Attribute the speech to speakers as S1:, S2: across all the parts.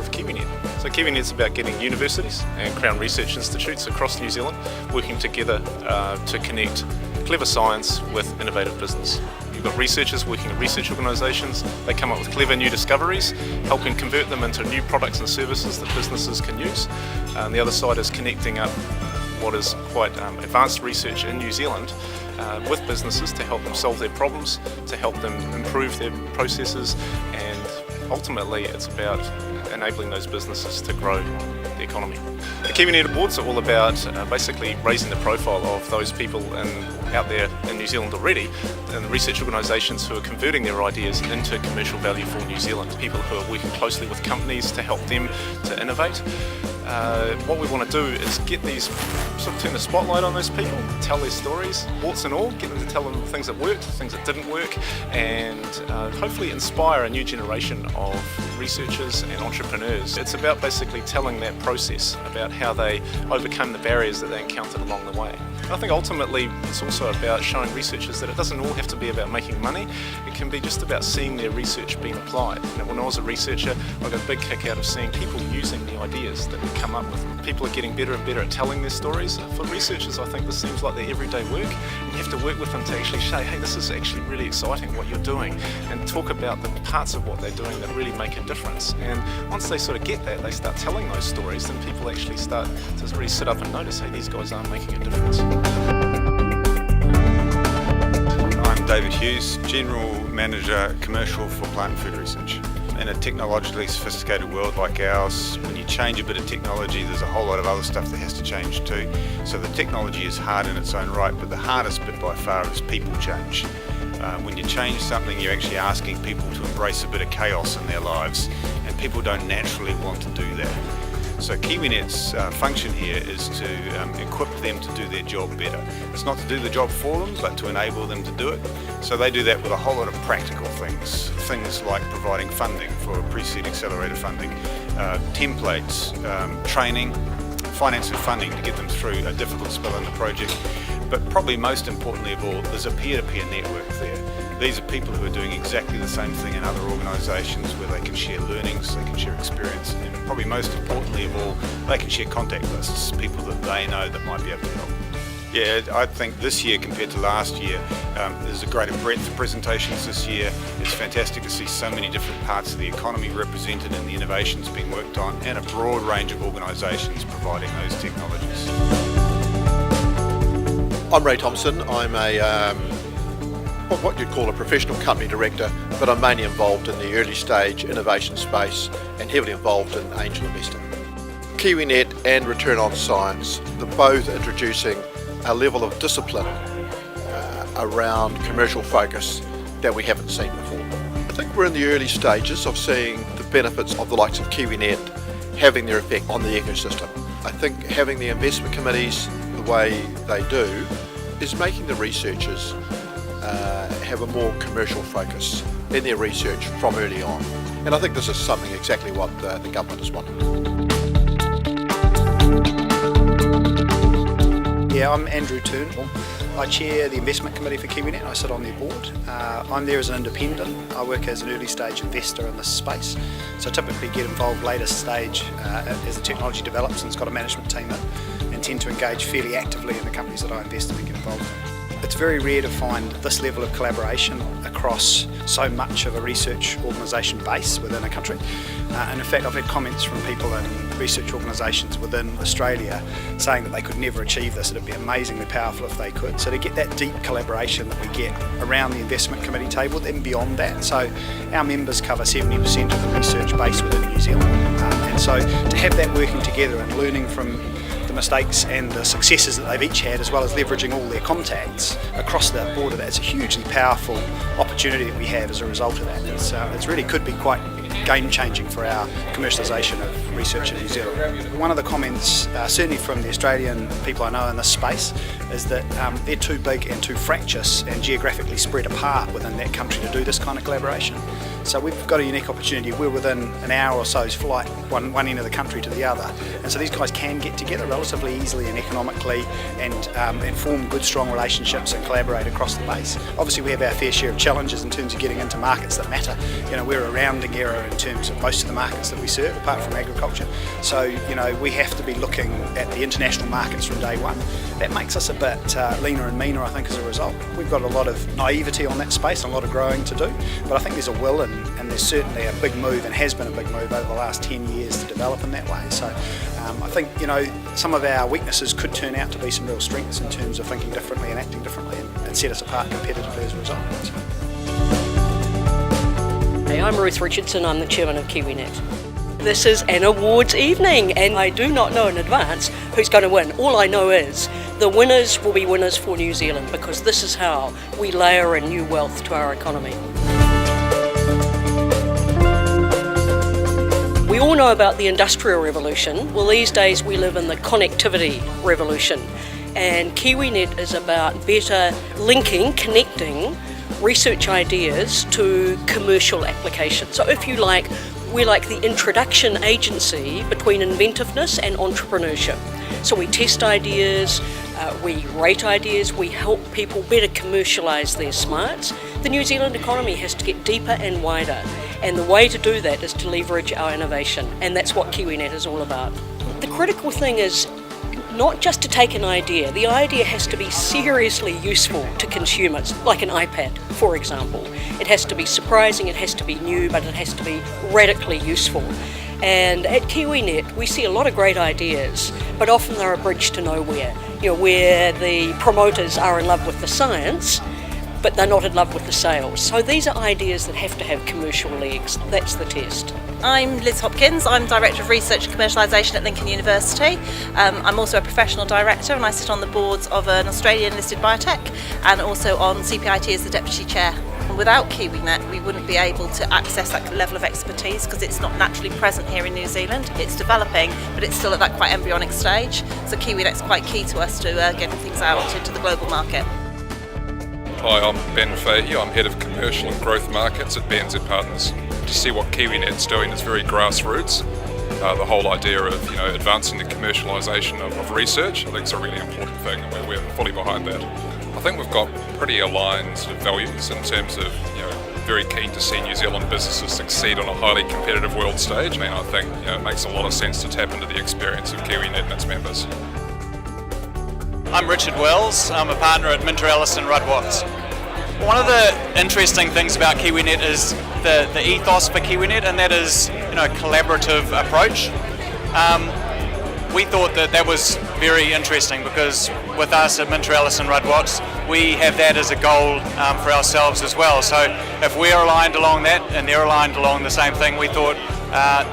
S1: with KiwiNet. So KiwiNet's about getting universities and Crown Research Institutes across New Zealand working together to connect clever science with innovative business. You've got researchers working at research organisations. They come up with clever new discoveries, helping convert them into new products and services that businesses can use. And the other side is connecting up what is quite advanced research in New Zealand with businesses to help them solve their problems, to help them improve their processes, and ultimately it's about enabling those businesses to grow the economy. The KiwiNet Awards are all about basically raising the profile of those people out there in New Zealand already, and the research organisations who are converting their ideas into commercial value for New Zealand, people who are working closely with companies to help them to innovate. What we want to do is get these, sort of turn the spotlight on those people, tell their stories, warts and all, get them to tell them things that worked, things that didn't work, and hopefully inspire a new generation of researchers and entrepreneurs. It's about basically telling that process, about how they overcome the barriers that they encountered along the way. And I think ultimately it's also about showing researchers that it doesn't all have to be about making money, it can be just about seeing their research being applied. You know, when I was a researcher, I got a big kick out of seeing people using the ideas that we come up with. People are getting better and better at telling their stories. For researchers, I think this seems like their everyday work, and you have to work with them to actually say, hey, this is actually really exciting what you're doing, and talk about the parts of what they're doing that really make a difference. And once they sort of get that, they start telling those stories, then people actually start to really sit up and notice, hey, these guys are making a difference.
S2: I'm David Hughes, General Manager Commercial for Plant and Food Research. In a technologically sophisticated world like ours, when you change a bit of technology, there's a whole lot of other stuff that has to change too. So the technology is hard in its own right, but the hardest bit by far is people change. When you change something, you're actually asking people to embrace a bit of chaos in their lives, and people don't naturally want to do that. So KiwiNet's function here is to equip them to do their job better. It's not to do the job for them, but to enable them to do it. So they do that with a whole lot of practical things. Things like providing funding for pre-seed accelerator funding, templates, training, finance and funding to get them through a difficult spell in the project. But probably most importantly of all, there's a peer-to-peer network there. These are people who are doing exactly the same thing in other organisations where they can share learnings, they can share experience, and probably most importantly of all, they can share contact lists, people that they know that might be able to help. Yeah, I think this year compared to last year, there's a greater breadth of presentations this year. It's fantastic to see so many different parts of the economy represented and the innovations being worked on, and a broad range of organisations providing those technologies.
S3: I'm Ray Thomson. I'm what you'd call a professional company director, but I'm mainly involved in the early stage innovation space and heavily involved in angel investing. KiwiNet and Return on Science, they're both introducing a level of discipline around commercial focus that we haven't seen before. I think we're in the early stages of seeing the benefits of the likes of KiwiNet having their effect on the ecosystem. I think having the investment committees the way they do is making the researchers have a more commercial focus in their research from early on. And I think this is something exactly what the government has wanted.
S4: Yeah, I'm Andrew Turnbull. I chair the investment committee for KiwiNet. I sit on their board. I'm there as an independent. I work as an early stage investor in this space. So I typically get involved later stage as the technology develops and it's got a management team and tend to engage fairly actively in the companies that I invest in and get involved in. It's very rare to find this level of collaboration across so much of a research organisation base within a country. And in fact, I've had comments from people in research organisations within Australia saying that they could never achieve this. It'd be amazingly powerful if they could. So to get that deep collaboration that we get around the investment committee table, then beyond that. So our members cover 70% of the research base within New Zealand. And so to have that working together and learning from the mistakes and the successes that they've each had, as well as leveraging all their contacts across the border, that's a hugely powerful opportunity that we have as a result of that. It's really could be quite game-changing for our commercialisation of research in New Zealand. One of the comments, certainly from the Australian people I know in this space, is that they're too big and too fractious and geographically spread apart within that country to do this kind of collaboration. So we've got a unique opportunity. We're within an hour or so's flight, one end of the country to the other, and so these guys can get together relatively easily and economically and form good, strong relationships and collaborate across the base. Obviously, we have our fair share of challenges in terms of getting into markets that matter. You know, we're a rounding error in terms of most of the markets that we serve, apart from agriculture. So, we have to be looking at the international markets from day one. That makes us a bit leaner and meaner, I think, as a result. We've got a lot of naivety on that space and a lot of growing to do, but I think there's a will and there's certainly a big move, and has been a big move over the last 10 years to develop in that way. So I think, some of our weaknesses could turn out to be some real strengths in terms of thinking differently and acting differently, and set us apart competitively as a result. So.
S5: Hey, I'm Ruth Richardson, I'm the chairman of KiwiNet. This is an awards evening, and I do not know in advance who's going to win. All I know is the winners will be winners for New Zealand, because this is how we layer in new wealth to our economy. We all know about the Industrial Revolution. Well, these days we live in the connectivity revolution, and KiwiNet is about better linking, connecting research ideas to commercial applications. So if you like, we're like the introduction agency between inventiveness and entrepreneurship. So we test ideas, we rate ideas, we help people better commercialise their smarts. The New Zealand economy has to get deeper and wider, and the way to do that is to leverage our innovation, and that's what KiwiNet is all about. The critical thing is not just to take an idea. The idea has to be seriously useful to consumers, like an iPad, for example. It has to be surprising, it has to be new, but it has to be radically useful. And at KiwiNet, we see a lot of great ideas, but often they're a bridge to nowhere, where the promoters are in love with the science, but they're not in love with the sales. So these are ideas that have to have commercial legs. That's the test.
S6: I'm Liz Hopkins. I'm Director of Research and Commercialisation at Lincoln University. I'm also a professional director, and I sit on the boards of an Australian listed biotech, and also on CPIT as the Deputy Chair. Without KiwiNet, we wouldn't be able to access that level of expertise, because it's not naturally present here in New Zealand. It's developing, but it's still at that quite embryonic stage. So KiwiNet's quite key to us to getting things out into the global market.
S7: Hi, I'm Ben Fahey. I'm Head of Commercial and Growth Markets at BNZ Partners. To see what KiwiNet's doing is very grassroots. The whole idea of advancing the commercialisation of research, I think is a really important thing, and we're fully behind that. I think we've got pretty aligned sort of values in terms of very keen to see New Zealand businesses succeed on a highly competitive world stage, and I think it makes a lot of sense to tap into the experience of KiwiNet and its members.
S8: I'm Richard Wells. I'm a partner at Minter Ellison Rudd Watts. One of the interesting things about KiwiNet is the ethos for KiwiNet, and that is a collaborative approach. We thought that was very interesting, because with us at Minter Ellison Rudd Watts, we have that as a goal for ourselves as well. So if we're aligned along that and they're aligned along the same thing, we thought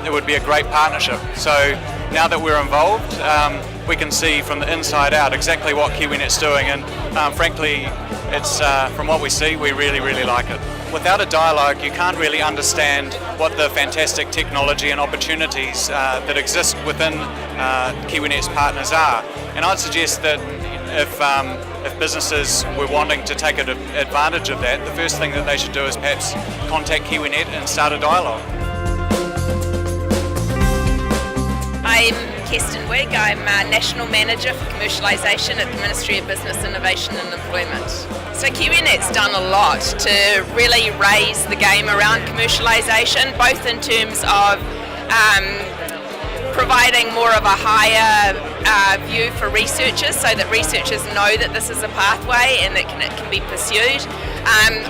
S8: it would be a great partnership. So now that we're involved, we can see from the inside out exactly what KiwiNet's doing, and frankly, it's from what we see, we really, really like it. Without a dialogue, you can't really understand what the fantastic technology and opportunities that exist within KiwiNet's partners are. And I'd suggest that if businesses were wanting to take advantage of that, the first thing that they should do is perhaps contact KiwiNet and start a dialogue.
S9: I'm Kjesten Wiig. I'm National Manager for Commercialisation at the Ministry of Business, Innovation and Employment. So KiwiNet's done a lot to really raise the game around commercialisation, both in terms of providing more of a higher view for researchers, so that researchers know that this is a pathway and that it can be pursued.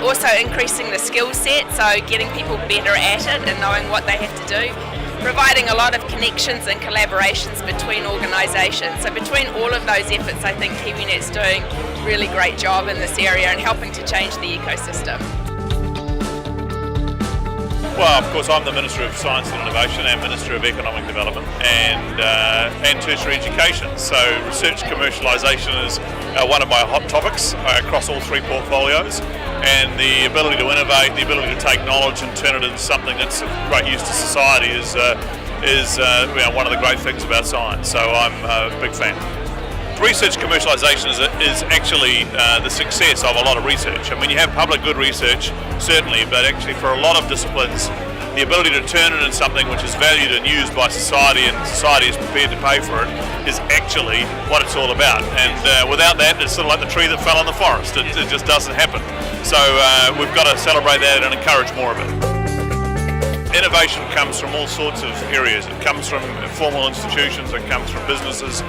S9: Also increasing the skill set, so getting people better at it and knowing what they have to do. Providing a lot of connections and collaborations between organisations. So between all of those efforts, I think KiwiNet's doing a really great job in this area and helping to change the ecosystem.
S10: Well, of course, I'm the Minister of Science and Innovation and Minister of Economic Development and Tertiary Education. So research commercialisation is one of my hot topics across all three portfolios. And the ability to innovate, the ability to take knowledge and turn it into something that's of great use to society is one of the great things about science. So I'm a big fan. Research commercialisation is actually the success of a lot of research. I mean, you have public good research, certainly, but actually for a lot of disciplines, the ability to turn it into something which is valued and used by society, and society is prepared to pay for it, is actually what it's all about. And without that, it's sort of like the tree that fell in the forest. It just doesn't happen. So we've got to celebrate that and encourage more of it. innovation comes from all sorts of areas. It comes from formal institutions, it comes from businesses,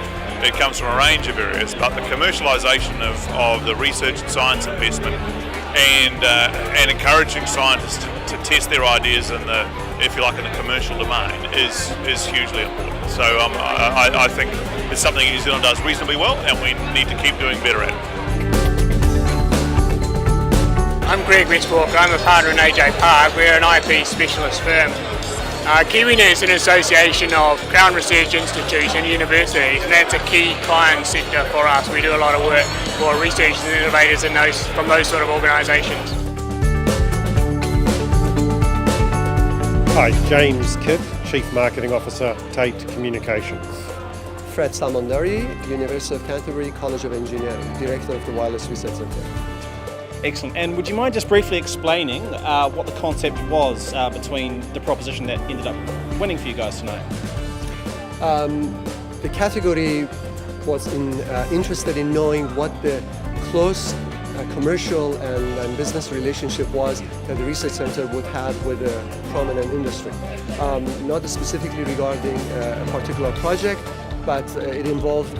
S10: it comes from a range of areas, but the commercialisation of the research and science investment and encouraging scientists to test their ideas in the, if you like, in the commercial domain is hugely important. So I think it's something New Zealand does reasonably well, and we need to keep doing better at it.
S11: I'm Greg Westwalker, I'm a partner in AJ Park. We're an IP specialist firm. KiwiNet is an association of Crown Research Institutes and universities, and that's a key client sector for us. We do a lot of work for researchers and innovators from those sort of organisations.
S12: Hi, James Kidd, Chief Marketing Officer, Tait Communications.
S13: Fred Samandari, University of Canterbury College of Engineering, Director of the Wireless Research Centre.
S14: Excellent. And would you mind just briefly explaining what the concept was between the proposition that ended up winning for you guys tonight?
S13: The category was interested in knowing what the close commercial and business relationship was that the research centre would have with a prominent industry. Not specifically regarding a particular project, but it involved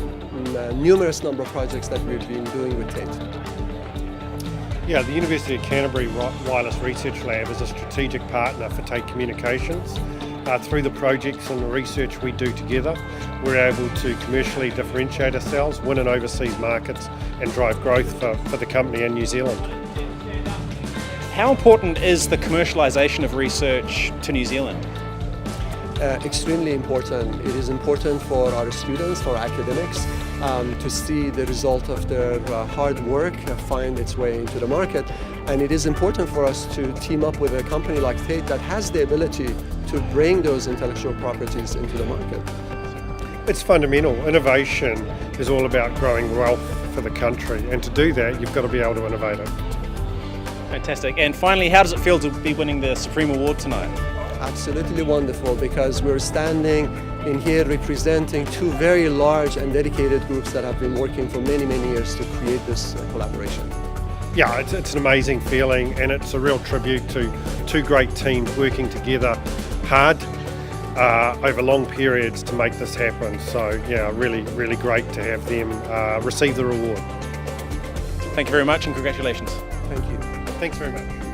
S13: numerous number of projects that we've been doing with Tait.
S12: Yeah, the University of Canterbury Wireless Research Lab is a strategic partner for Tait Communications. Through the projects and the research we do together, we're able to commercially differentiate ourselves, win in overseas markets and drive growth for the company in New Zealand.
S14: How important is the commercialisation of research to New Zealand?
S13: Extremely important. It is important for our students, for academics, to see the result of their hard work find its way into the market. And it is important for us to team up with a company like Tait that has the ability to bring those intellectual properties into the market.
S12: It's fundamental. Innovation is all about growing wealth for the country, and to do that you've got to be able to innovate it.
S14: Fantastic. And finally, how does it feel to be winning the Supreme Award tonight?
S13: Absolutely wonderful, because we're standing in here representing two very large and dedicated groups that have been working for many, many years to create this collaboration.
S12: Yeah, it's an amazing feeling, and it's a real tribute to two great teams working together hard over long periods to make this happen. So yeah, really, really great to have them receive the reward.
S14: Thank you very much and congratulations.
S13: Thank you.
S12: Thanks very much.